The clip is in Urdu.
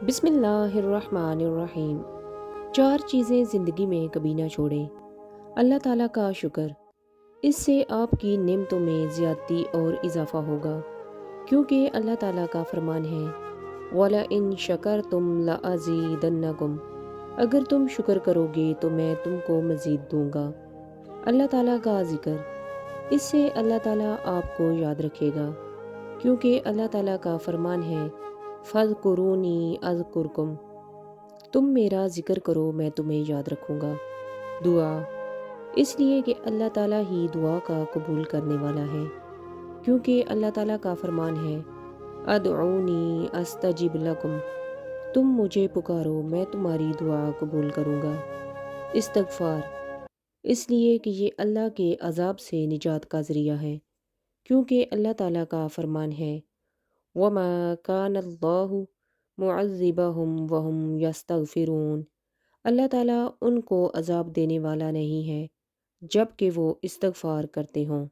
بسم اللہ الرحمن الرحیم۔ چار چیزیں زندگی میں کبھی نہ چھوڑیں۔ اللہ تعالیٰ کا شکر، اس سے آپ کی نعمتوں میں زیادتی اور اضافہ ہوگا، کیونکہ اللہ تعالیٰ کا فرمان ہے وَلَئِن شَكَرْتُمْ لَأَزِيدَنَّكُمْ، اگر تم شکر کرو گے تو میں تم کو مزید دوں گا۔ اللہ تعالیٰ کا ذکر، اس سے اللہ تعالیٰ آپ کو یاد رکھے گا، کیونکہ اللہ تعالیٰ کا فرمان ہے فَاذْكُرُونِی أَذْكُرْكُمْ، تم میرا ذکر کرو میں تمہیں یاد رکھوں گا۔ دعا، اس لیے کہ اللہ تعالیٰ ہی دعا کا قبول کرنے والا ہے، کیونکہ اللہ تعالیٰ کا فرمان ہے ادعونی استجب لکم، تم مجھے پکارو میں تمہاری دعا قبول کروں گا۔ استغفار، اس لیے کہ یہ اللہ کے عذاب سے نجات کا ذریعہ ہے، کیونکہ اللہ تعالیٰ کا فرمان ہے وَمَا كَانَ اللَّهُ مُعَذِّبَهُمْ وَهُمْ يَسْتَغْفِرُونَ، اللہ تعالیٰ ان کو عذاب دینے والا نہیں ہے جب کہ وہ استغفار کرتے ہوں۔